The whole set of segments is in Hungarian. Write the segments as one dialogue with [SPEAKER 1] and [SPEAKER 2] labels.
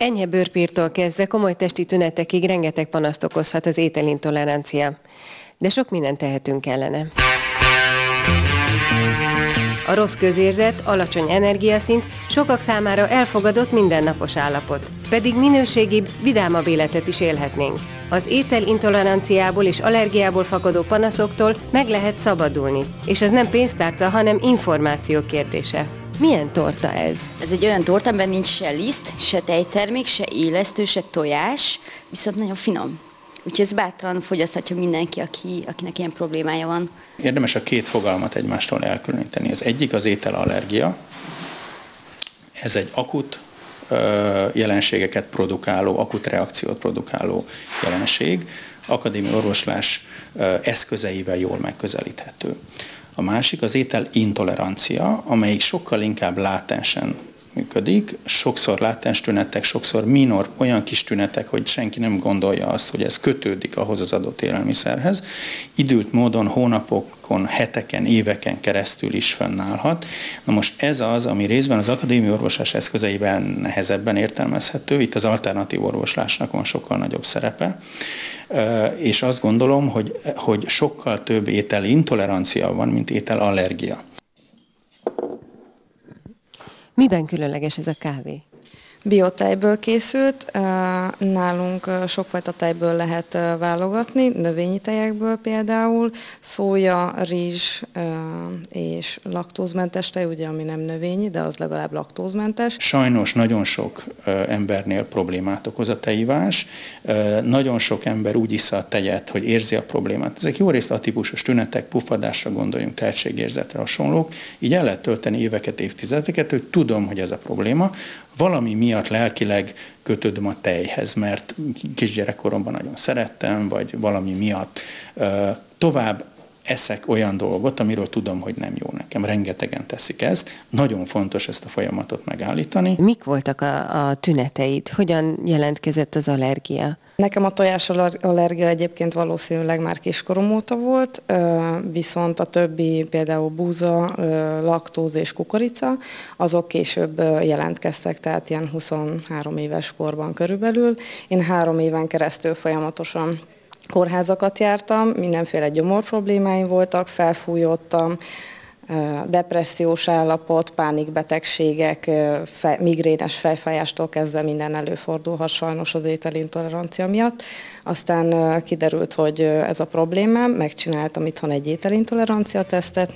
[SPEAKER 1] Enyhe bőrpírtól kezdve komoly testi tünetekig rengeteg panaszt okozhat az ételintolerancia. De sok mindent tehetünk ellene. A rossz közérzet, alacsony energiaszint sokak számára elfogadott mindennapos állapot. Pedig minőségibb, vidámabb életet is élhetnénk. Az ételintoleranciából és allergiából fakadó panaszoktól meg lehet szabadulni. És ez nem pénztárca, hanem információ kérdése. Milyen torta ez?
[SPEAKER 2] Ez egy olyan torta, amiben nincs se liszt, se tejtermék, se élesztő, se tojás, viszont nagyon finom. Úgyhogy ez bátran fogyaszthatja mindenki, akinek ilyen problémája van.
[SPEAKER 3] Érdemes a két fogalmat egymástól elkülöníteni. Az egyik az ételallergia. Ez egy akut jelenségeket produkáló, akut reakciót produkáló jelenség. Akadémiai orvoslás eszközeivel jól megközelíthető. A másik az ételintolerancia, amelyik sokkal inkább látensen működik, sokszor látens tünetek, sokszor minor, olyan kis tünetek, hogy senki nem gondolja azt, hogy ez kötődik ahhoz az adott élelmiszerhez. Időt módon hónapokon, heteken, éveken keresztül is fennállhat. Na most ez az, ami részben az akadémiai orvoslás eszközeiben nehezebben értelmezhető, itt az alternatív orvoslásnak van sokkal nagyobb szerepe, és azt gondolom, hogy sokkal több ételintolerancia van, mint ételallergia.
[SPEAKER 1] Miben különleges ez a kávé?
[SPEAKER 4] Biotejből készült, nálunk sokfajta tejből lehet válogatni, növényi tejekből például, szója, rizs és laktózmentes tej, ugye, ami nem növényi, de az legalább laktózmentes.
[SPEAKER 3] Sajnos nagyon sok embernél problémát okoz a tejivás. Nagyon sok ember úgy issza a tejet, hogy érzi a problémát. Ezek jó részt atípusos tünetek, puffadásra gondoljunk, tehetségérzetre hasonlók. Így el lehet tölteni éveket, évtizedeket, hogy tudom, hogy ez a probléma. Valami miatt lelkileg kötődöm a tejhez, mert kisgyerekkoromban nagyon szerettem, vagy valami miatt tovább eszek olyan dolgot, amiről tudom, hogy nem jó nekem. Rengetegen teszik ezt. Nagyon fontos ezt a folyamatot megállítani.
[SPEAKER 1] Mik voltak a tüneteid? Hogyan jelentkezett az allergia?
[SPEAKER 4] Nekem a tojásallergia egyébként valószínűleg már kiskorom óta volt, viszont a többi, például búza, laktóz és kukorica, azok később jelentkeztek, tehát ilyen 23 éves korban körülbelül. Én 3 éven keresztül folyamatosan kórházakat jártam, mindenféle gyomorproblémáim voltak, felfújottam, depressziós állapot, pánikbetegségek, migrénes fejfájástól kezdve minden előfordulhat sajnos az ételintolerancia miatt. Aztán kiderült, hogy ez a problémám, megcsináltam itthon egy ételintolerancia tesztet,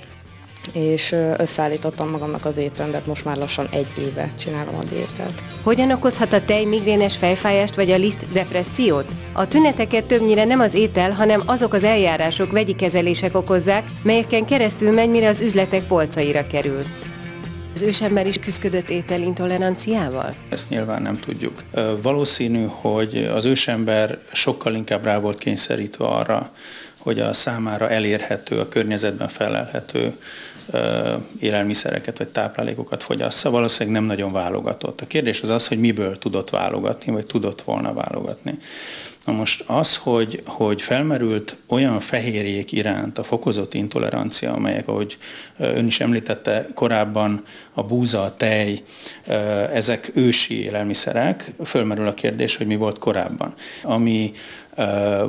[SPEAKER 4] és összeállítottam magamnak az étrendet, most már lassan 1 éve csinálom a diétát.
[SPEAKER 1] Hogyan okozhat a tej migrénes fejfájást vagy a liszt depressziót? A tüneteket többnyire nem az étel, hanem azok az eljárások, vegyi kezelések okozzák, melyeken keresztül megy, mire az üzletek polcaira kerül. Az ősember is küszködött ételintoleranciával?
[SPEAKER 3] Ezt nyilván nem tudjuk. Valószínű, hogy az ősember sokkal inkább rá volt kényszerítve arra, hogy a számára elérhető, a környezetben felelhető élelmiszereket vagy táplálékokat fogyassza, valószínűleg nem nagyon válogatott. A kérdés az az, hogy miből tudott válogatni, vagy tudott volna válogatni. Na most az, hogy felmerült olyan fehérjék iránt a fokozott intolerancia, amelyek, ahogy ön is említette korábban, a búza, a tej, ezek ősi élelmiszerek, fölmerül a kérdés, hogy mi volt korábban. Ami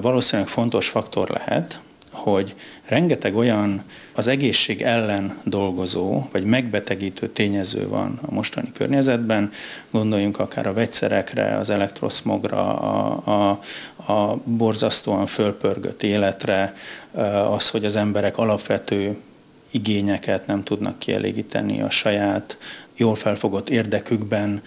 [SPEAKER 3] valószínűleg fontos faktor lehet, hogy rengeteg olyan az egészség ellen dolgozó, vagy megbetegítő tényező van a mostani környezetben, gondoljunk akár a vegyszerekre, az elektroszmogra, a borzasztóan fölpörgött életre, az, hogy az emberek alapvető igényeket nem tudnak kielégíteni a saját jól felfogott érdekükben,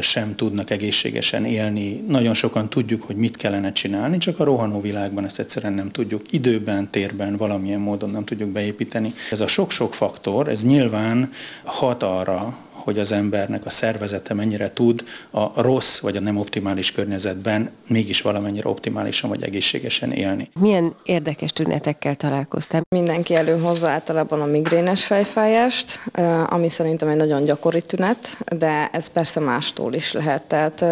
[SPEAKER 3] sem tudnak egészségesen élni. Nagyon sokan tudjuk, hogy mit kellene csinálni, csak a rohanó világban ezt egyszerűen nem tudjuk időben, térben, valamilyen módon nem tudjuk beépíteni. Ez a sok-sok faktor, ez nyilván hat arra, hogy az embernek a szervezete mennyire tud a rossz vagy a nem optimális környezetben mégis valamennyire optimálisan vagy egészségesen élni.
[SPEAKER 1] Milyen érdekes tünetekkel találkoztál?
[SPEAKER 4] Mindenki előhozza általában a migrénes fejfájást, ami szerintem egy nagyon gyakori tünet, de ez persze mástól is lehet. Tehát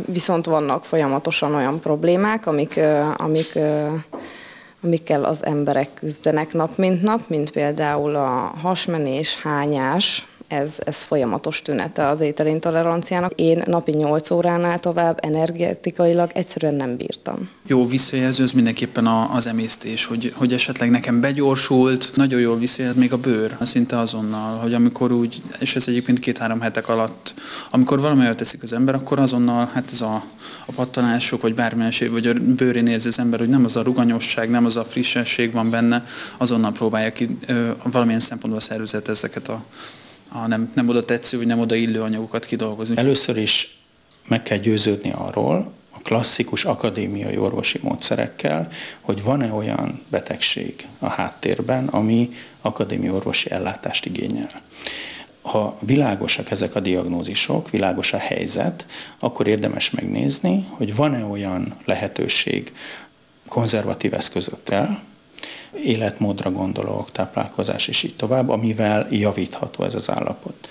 [SPEAKER 4] viszont vannak folyamatosan olyan problémák, amikkel az emberek küzdenek nap, mint például a hasmenés, hányás, ez folyamatos tünete az ételintoleranciának. Én napi 8 óránál tovább energetikailag egyszerűen nem bírtam.
[SPEAKER 5] Jó visszajelző az mindenképpen az emésztés, hogy esetleg nekem begyorsult, nagyon jól visszajelz még a bőr, szinte azonnal, hogy amikor úgy, és ez egyébként 2-3 hetek alatt, amikor valami teszik az ember, akkor azonnal hát ez a pattanások, vagy bármilyen, vagy a bőrén érzi az ember, hogy nem az a ruganyosság, nem az a frissesség van benne, azonnal próbálja ki valamilyen szempontból a szervezet ezeket a nem oda tetsző, vagy nem oda illő anyagokat kidolgozni.
[SPEAKER 3] Először is meg kell győződni arról, a klasszikus akadémiai orvosi módszerekkel, hogy van-e olyan betegség a háttérben, ami akadémiai orvosi ellátást igényel. Ha világosak ezek a diagnózisok, világos a helyzet, akkor érdemes megnézni, hogy van-e olyan lehetőség konzervatív eszközökkel, életmódra gondolok, táplálkozás és így tovább, amivel javítható ez az állapot.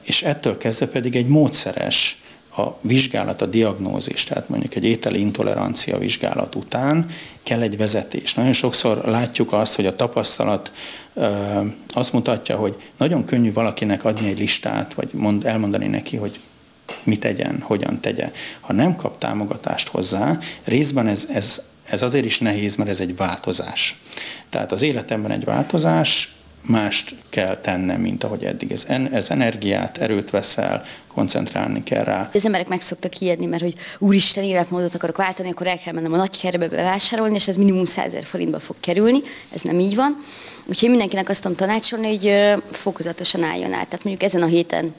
[SPEAKER 3] És ettől kezdve pedig egy módszeres a vizsgálat, a diagnózis, tehát mondjuk egy ételi intolerancia vizsgálat után kell egy vezetés. Nagyon sokszor látjuk azt, hogy a tapasztalat azt mutatja, hogy nagyon könnyű valakinek adni egy listát, vagy elmondani neki, hogy mit tegyen, hogyan tegye. Ha nem kap támogatást hozzá, részben ez azért is nehéz, mert ez egy változás. Tehát az életemben egy változás, mást kell tennem, mint ahogy eddig. Ez energiát, erőt veszel, koncentrálni kell rá.
[SPEAKER 2] Az emberek meg szoktak ijedni, mert hogy úristen, életmódot akarok váltani, akkor el kell mennem a nagykerbe bevásárolni, és ez minimum 100 000 forintba fog kerülni. Ez nem így van. Úgyhogy mindenkinek azt tudom tanácsolni, hogy fokozatosan álljon át. Tehát mondjuk ezen a héten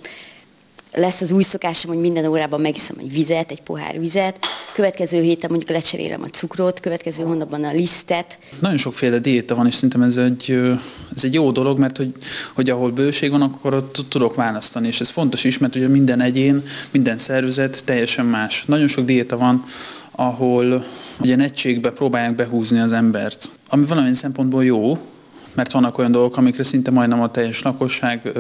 [SPEAKER 2] lesz az új szokásom, hogy minden órában megiszom egy vizet, egy pohár vizet. Következő héten mondjuk lecserélem a cukrot, következő hónapban a lisztet.
[SPEAKER 5] Nagyon sokféle diéta van, és szerintem ez egy jó dolog, mert hogy ahol bőség van, akkor ott tudok választani. És ez fontos is, mert ugye minden egyén, minden szervezet teljesen más. Nagyon sok diéta van, ahol ugye egységbe próbálják behúzni az embert. Ami valamilyen szempontból jó, mert vannak olyan dolgok, amikre szinte majdnem a teljes lakosság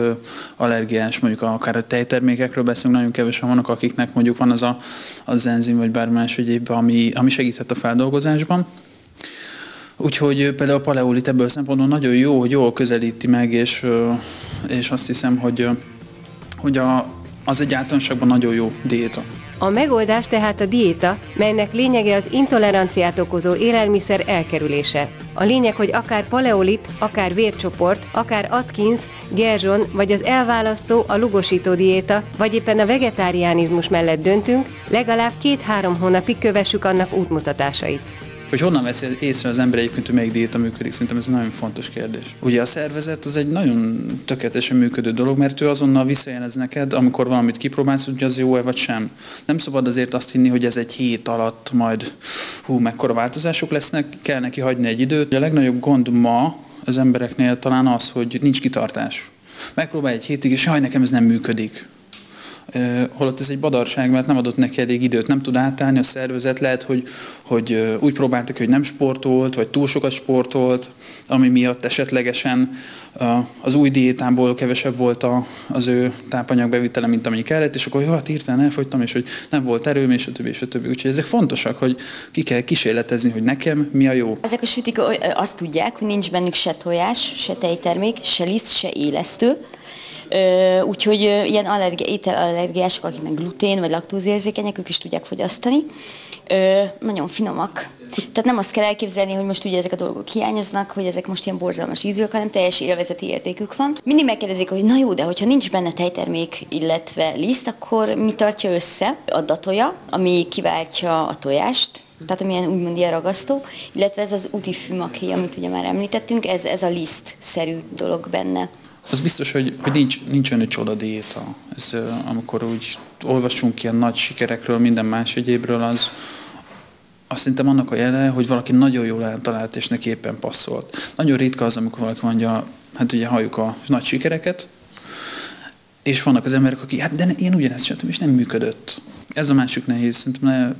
[SPEAKER 5] allergiás, mondjuk akár a tejtermékekről beszélünk, nagyon kevesen vannak, akiknek mondjuk van az enzim, vagy bármi más egyéb, ami segíthet a feldolgozásban. Úgyhogy például a paleolit ebből a szempontból nagyon jó, hogy jól közelíti meg, és azt hiszem, hogy az egy általánosságban nagyon jó diéta.
[SPEAKER 1] A megoldás tehát a diéta, melynek lényege az intoleranciát okozó élelmiszer elkerülése. A lényeg, hogy akár paleolit, akár vércsoport, akár Atkins, Gerson vagy az elválasztó, a lugosító diéta, vagy éppen a vegetáriánizmus mellett döntünk, legalább 2-3 hónapig kövessük annak útmutatásait.
[SPEAKER 5] Hogy honnan veszi észre az ember egyébként, hogy melyik diéta működik, szerintem ez egy nagyon fontos kérdés. Ugye a szervezet az egy nagyon tökéletesen működő dolog, mert ő azonnal visszajelez neked, amikor valamit kipróbálsz, hogy az jó-e vagy sem. Nem szabad azért azt hinni, hogy ez egy hét alatt majd mekkora változások lesznek, kell neki hagyni egy időt. A legnagyobb gond ma az embereknél talán az, hogy nincs kitartás. Megpróbálj egy hétig, és jaj, nekem ez nem működik. Holott ez egy badarság, mert nem adott neki elég időt, nem tud átállni a szervezet, lehet, hogy úgy próbáltak, hogy nem sportolt, vagy túl sokat sportolt, ami miatt esetlegesen az új diétából kevesebb volt az ő tápanyagbevitele, mint amennyi kellett, és akkor jó, hát hirtelen elfogytam, és hogy nem volt erőm, és a többi, és a többi. Úgyhogy ezek fontosak, hogy ki kell kísérletezni, hogy nekem mi a jó.
[SPEAKER 2] Ezek a sütik azt tudják, hogy nincs bennük se tojás, se tejtermék, se liszt, se élesztő. Úgyhogy ilyen ételallergiások, akiknek glutén vagy laktózérzékenyek, ők is tudják fogyasztani. Nagyon finomak. Tehát nem azt kell elképzelni, hogy most ugye ezek a dolgok hiányoznak, hogy ezek most ilyen borzalmas ízűek, hanem teljes élvezeti értékük van. Mindig megkérdezik, hogy na jó, de hogyha nincs benne tejtermék, illetve liszt, akkor mi tartja össze? A datoja, ami kiváltja a tojást, tehát amilyen úgymond ilyen ragasztó, illetve ez az utifűmaké, amit ugye már említettünk, ez a lisztszerű dolog benne.
[SPEAKER 5] Az biztos, hogy nincs olyan egy csoda diéta. Ez, amikor úgy olvasunk ilyen nagy sikerekről, minden más egyébről, az szerintem annak a jele, hogy valaki nagyon jól eltalált, és neki éppen passzolt. Nagyon ritka az, amikor valaki mondja, hát ugye halljuk a nagy sikereket, és vannak az emberek, akik, hát de én ugyanezt csináltam, és nem működött. Ez a másik nehéz, szerintem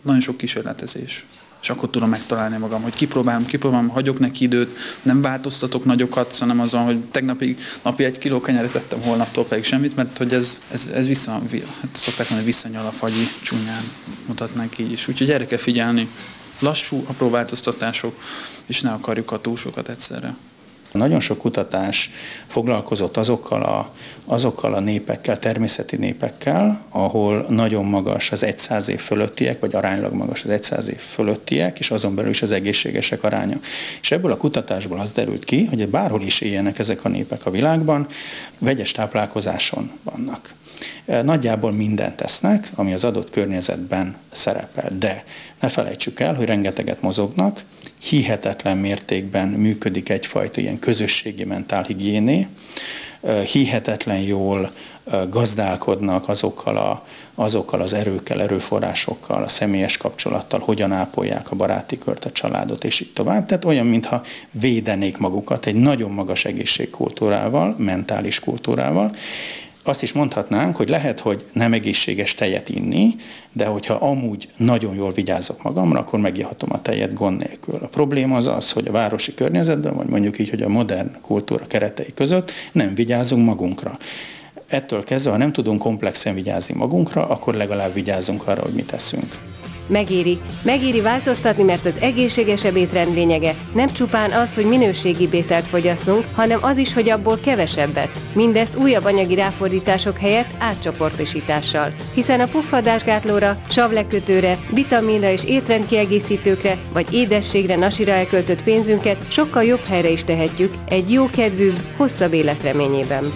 [SPEAKER 5] nagyon sok kísérletezés. És akkor tudom megtalálni magam, hogy kipróbálom, hagyok neki időt, nem változtatok nagyokat, hanem azon, hogy tegnapig napi 1 kiló kenyeret tettem, holnaptól pedig semmit, mert hogy ez hát szokták mondani, visszanyal a fagyi, csúnyán mutatnánk így is. Úgyhogy erre kell figyelni. Lassú, apró változtatások, és ne akarjuk a túl sokat egyszerre.
[SPEAKER 3] Nagyon sok kutatás foglalkozott azokkal a népekkel, természeti népekkel, ahol nagyon magas az 100 év fölöttiek, vagy aránylag magas az 100 év fölöttiek, és azon belül is az egészségesek aránya. És ebből a kutatásból az derült ki, hogy bárhol is éljenek ezek a népek a világban, vegyes táplálkozáson vannak. Nagyjából mindent tesznek, ami az adott környezetben szerepel, de ne felejtsük el, hogy rengeteget mozognak, hihetetlen mértékben működik egyfajta ilyen közösségi mentálhigiéné, hihetetlen jól gazdálkodnak azokkal az erőkkel, erőforrásokkal, a személyes kapcsolattal, hogyan ápolják a baráti kört, a családot, és így tovább. Tehát olyan, mintha védenék magukat egy nagyon magas egészségkultúrával, mentális kultúrával. Azt is mondhatnánk, hogy lehet, hogy nem egészséges tejet inni, de hogyha amúgy nagyon jól vigyázok magamra, akkor megihatom a tejet gond nélkül. A probléma az, hogy a városi környezetben, vagy mondjuk így, hogy a modern kultúra keretei között nem vigyázunk magunkra. Ettől kezdve, ha nem tudunk komplexen vigyázni magunkra, akkor legalább vigyázzunk arra, hogy mit teszünk.
[SPEAKER 1] Megéri változtatni, mert az egészségesebb étrend lényege nem csupán az, hogy minőségi ételt fogyasszunk, hanem az is, hogy abból kevesebbet. Mindezt újabb anyagi ráfordítások helyett átcsoportosítással. Hiszen a puffadásgátlóra, savlekötőre, vitaminra és étrendkiegészítőkre, vagy édességre, nasira elköltött pénzünket sokkal jobb helyre is tehetjük egy jókedvűbb, hosszabb élet reményében.